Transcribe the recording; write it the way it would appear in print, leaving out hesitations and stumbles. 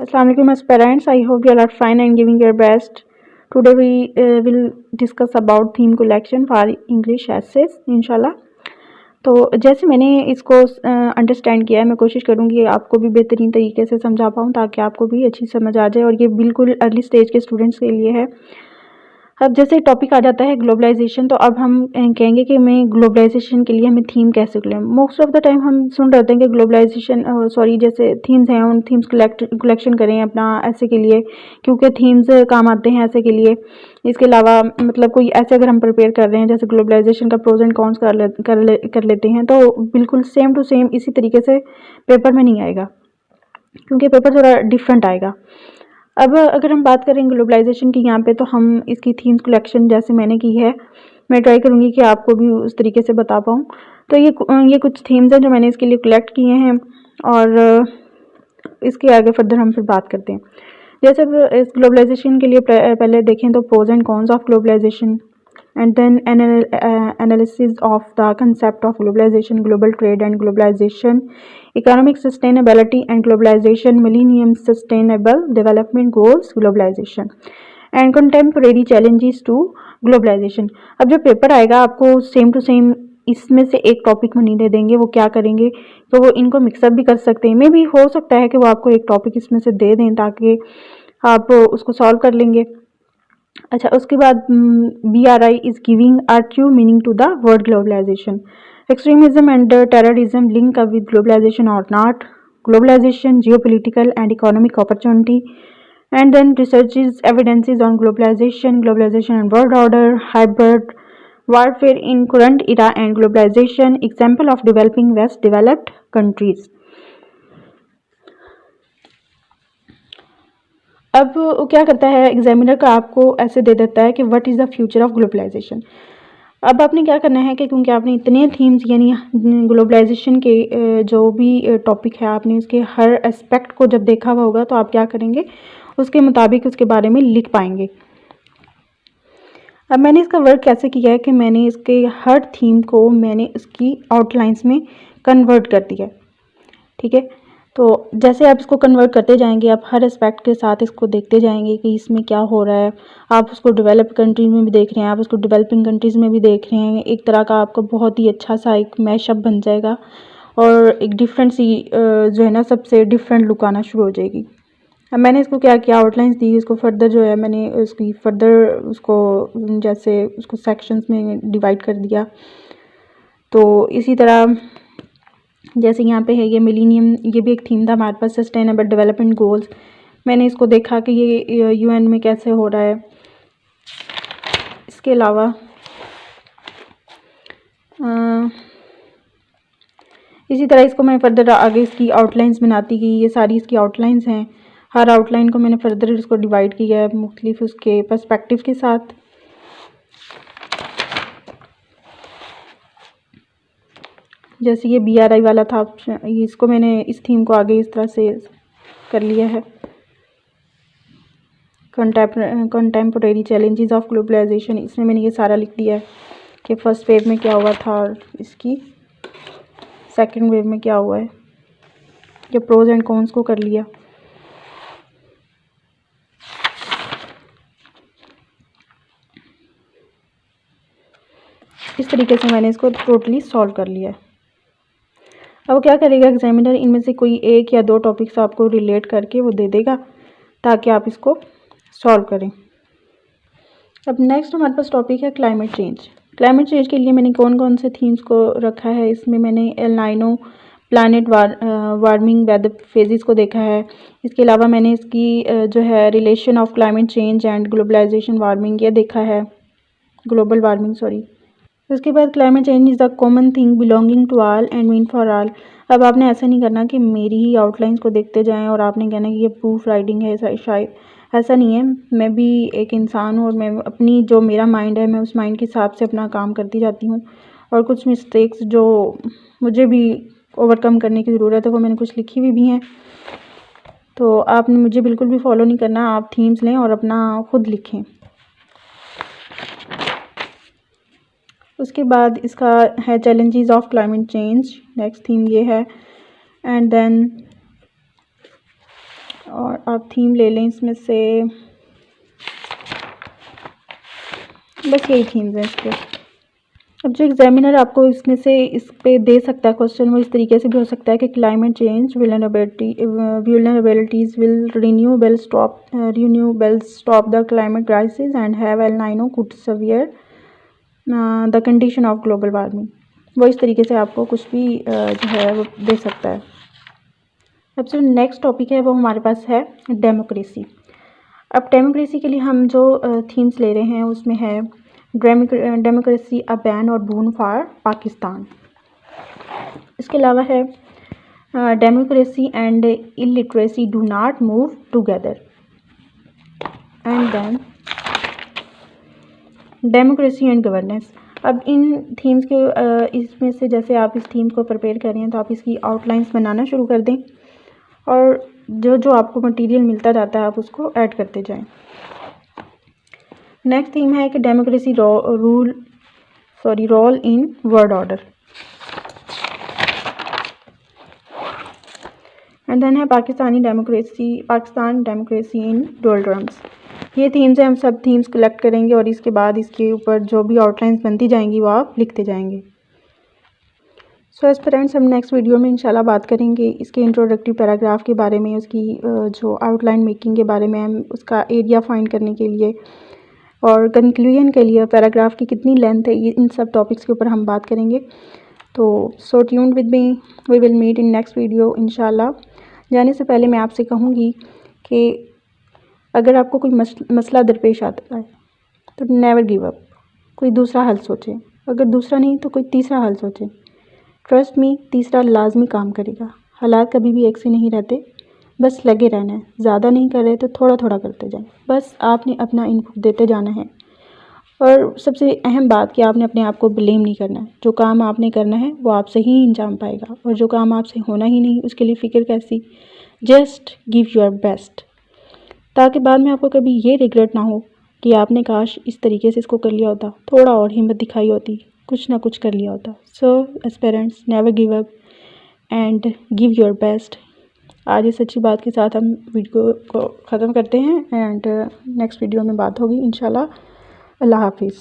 Assalamu alaikum aspirants. I hope you all are fine and giving your best. Today we will discuss about theme collection for English essays इंशाल्लाह। तो जैसे मैंने इसको understand किया है, मैं कोशिश करूँगी आपको भी बेहतरीन तरीके से समझा पाऊँ ताकि आपको भी अच्छी समझ आ जाए, और ये बिल्कुल अर्ली स्टेज के स्टूडेंट्स के लिए है। अब जैसे टॉपिक आ जाता है ग्लोबलाइजेशन, तो अब हम कहेंगे कि मैं ग्लोबलाइजेशन के लिए हमें थीम कैसे लें। मोस्ट ऑफ द टाइम हम सुन रहे हैं कि ग्लोबलाइजेशन जैसे थीम्स हैं, उन थीम्स कलेक्शन करें अपना ऐसे के लिए, क्योंकि थीम्स काम आते हैं ऐसे के लिए। इसके अलावा मतलब कोई ऐसे अगर हम प्रिपेयर कर रहे हैं जैसे ग्लोबलाइजेशन का प्रोज एंड कॉन्स कर लेते हैं, तो बिल्कुल सेम टू सेम इसी तरीके से पेपर में नहीं आएगा, क्योंकि पेपर थोड़ा डिफरेंट आएगा। अब अगर हम बात करें ग्लोबलाइजेशन की यहाँ पे, तो हम इसकी थीम्स कलेक्शन जैसे मैंने की है, मैं ट्राई करूँगी कि आपको भी उस तरीके से बता पाऊँ। तो ये कुछ थीम्स हैं जो मैंने इसके लिए कलेक्ट किए हैं, और इसके आगे फर्दर हम फिर बात करते हैं। जैसे इस ग्लोबलाइजेशन के लिए पहले देखें तो pros and cons of globalisation, and then analysis of the concept of globalization, global trade and globalization, economic sustainability and globalization, millennium sustainable development goals, globalization and contemporary challenges to globalization। अब जब paper आएगा आपको same to same इसमें से एक topic में नहीं दे देंगे, वो क्या करेंगे तो वो इनको मिक्सअप भी कर सकते हैं। मे भी हो सकता है कि वो आपको एक टॉपिक इसमें से दे दें ताकि आप उसको सॉल्व कर लेंगे। अच्छा, उसके बाद BRI is giving our true meaning to the word globalisation, extremism and terrorism link up with globalisation और not, globalisation geopolitical and economic opportunity, and then researches evidences on globalization and world order, hybrid warfare in current era and globalization, example of developing west developed countries। अब वो क्या करता है, examiner का आपको ऐसे दे देता है कि what is the future of globalisation. अब आपने क्या करना है कि क्योंकि आपने इतने थीम्स यानी ग्लोबलाइजेशन के जो भी टॉपिक है आपने उसके हर एस्पेक्ट को जब देखा हुआ होगा, तो आप क्या करेंगे उसके मुताबिक उसके बारे में लिख पाएंगे। अब मैंने इसका वर्क कैसे किया है कि मैंने इसके हर थीम को मैंने इसकी आउटलाइंस में कन्वर्ट कर दिया, ठीक है। तो जैसे आप इसको कन्वर्ट करते जाएंगे, आप हर एस्पेक्ट के साथ इसको देखते जाएंगे कि इसमें क्या हो रहा है। आप उसको डेवलप कंट्रीज में भी देख रहे हैं, आप उसको डेवलपिंग कंट्रीज़ में भी देख रहे हैं। एक तरह का आपको बहुत ही अच्छा सा एक मैशअप बन जाएगा, और एक डिफरेंट सी जो है ना सबसे डिफरेंट लुक आना शुरू हो जाएगी। अब मैंने इसको क्या किया, आउटलाइंस दी, इसको फर्दर जो है मैंने उसकी फर्दर उसको जैसे उसको सेक्शंस में डिवाइड कर दिया। तो इसी तरह जैसे यहाँ पे है ये मिलीनियम, ये भी एक थीम था हमारे पास, सस्टेनेबल डेवलपमेंट गोल्स। मैंने इसको देखा कि ये UN में कैसे हो रहा है। इसके अलावा इसी तरह इसको मैं फर्दर आगे इसकी आउटलाइंस बनाती गई। ये सारी इसकी आउटलाइंस हैं, हर आउटलाइन को मैंने फर्दर इसको डिवाइड किया है मुख्तलिफ उसके पर्सपेक्टिव के साथ। जैसे ये BRI वाला था, इसको मैंने इस थीम को आगे इस तरह से कर लिया है, कंटेम्पोरेरी चैलेंजेस ऑफ ग्लोबलाइजेशन। इसमें मैंने ये सारा लिख दिया है कि फर्स्ट वेव में क्या हुआ था और इसकी सेकंड वेव में क्या हुआ है। ये प्रोज एंड कॉन्स को कर लिया। इस तरीके से मैंने इसको टोटली सॉल्व कर लिया है। अब क्या करेगा एग्जामिनर, इनमें से कोई एक या दो टॉपिक्स आपको रिलेट करके वो दे देगा ताकि आप इसको सॉल्व करें। अब नेक्स्ट हमारे पास टॉपिक है क्लाइमेट चेंज। क्लाइमेट चेंज के लिए मैंने कौन कौन से थीम्स को रखा है, इसमें मैंने एल नाइनो प्लानट वार्मिंग वेदर फेजेस को देखा है। इसके अलावा मैंने इसकी जो है relation of climate change and globalisation warming ये देखा है, ग्लोबल वार्मिंग सॉरी। उसके बाद climate change is the common thing belonging to all and mean for all. अब आपने ऐसा नहीं करना कि मेरी ही आउटलाइंस को देखते जाएं और आपने कहना कि ये प्रूफ राइटिंग है, शायद ऐसा नहीं है। मैं भी एक इंसान हूँ और मैं अपनी जो मेरा माइंड है मैं उस माइंड के हिसाब से अपना काम करती जाती हूँ, और कुछ मिस्टेक्स जो मुझे भी ओवरकम करने की ज़रूरत है वो मैंने कुछ लिखी हुई भी हैं। तो आपने मुझे बिल्कुल भी फॉलो नहीं करना, आप थीम्स लें और अपना खुद लिखें। उसके बाद इसका है challenges of climate change, next theme ये है। एंड देन और आप थीम ले लें इसमें से, बस यही थीम्स हैं इसके। अब जो एग्जामिनर आपको इसमें से इस पे दे सकता है क्वेश्चन, वो इस तरीके से भी हो सकता है कि climate change, vulnerabilities will renewable stop the climate crisis and have El Nino could severe the condition of global warming। वो इस तरीके से आपको कुछ भी जो है वो दे सकता है। अब जो नेक्स्ट टॉपिक है वो हमारे पास है डेमोक्रेसी। अब डेमोक्रेसी के लिए हम जो थीम्स ले रहे हैं उसमें है डेमोक्रेसी अ बैन और बून फॉर पाकिस्तान। इसके अलावा है democracy and illiteracy do not move together, and then democracy and governance. अब इन थीम्स के इसमें से जैसे आप इस थीम को प्रिपेयर कर रहे हैं तो आप इसकी आउटलाइंस बनाना शुरू कर दें और जो जो आपको मटेरियल मिलता जाता है आप उसको ऐड करते जाएं। नेक्स्ट थीम है कि democracy role in world order, and then है पाकिस्तान डेमोक्रेसी इन डोल्ड्रम्स। ये थीम्स हैं, हम सब थीम्स कलेक्ट करेंगे और इसके बाद इसके ऊपर जो भी आउटलाइंस बनती जाएंगी वो आप लिखते जाएंगे। सो एस्पिरेंट्स, हम नेक्स्ट वीडियो में इंशाल्लाह बात करेंगे इसके इंट्रोडक्टिव पैराग्राफ के बारे में, उसकी जो आउटलाइन मेकिंग के बारे में, हम उसका एरिया फाइंड करने के लिए और कंक्लूजन के लिए पैराग्राफ की कितनी लेंथ है, ये इन सब टॉपिक्स के ऊपर हम बात करेंगे। तो so tuned with me, we will meet in next video इंशाल्लाह। जाने से पहले मैं आपसे कहूँगी कि अगर आपको कोई मसला दरपेश आता है तो नेवर गिव अप, कोई दूसरा हल सोचें, अगर दूसरा नहीं तो कोई तीसरा हल सोचें। ट्रस्ट मी, तीसरा लाजमी काम करेगा। हालात कभी भी एक से नहीं रहते, बस लगे रहना है। ज़्यादा नहीं कर रहे तो थोड़ा थोड़ा करते जाएं, बस आपने अपना इनपुट देते जाना है। और सबसे अहम बात कि आपने अपने आप को ब्लेम नहीं करना है। जो काम आपने करना है वो आपसे ही अंजाम पाएगा, और जो काम आपसे होना ही नहीं उसके लिए फ़िक्र कैसी। जस्ट गिव योर बेस्ट, ताकि बाद में आपको कभी ये रिग्रेट ना हो कि आपने काश इस तरीके से इसको कर लिया होता, थोड़ा और हिम्मत दिखाई होती, कुछ ना कुछ कर लिया होता। So aspirants, never give up and give your best. आज इस अच्छी बात के साथ हम वीडियो को ख़त्म करते हैं एंड नेक्स्ट वीडियो में बात होगी इंशाल्लाह। अल्लाह हाफिज़।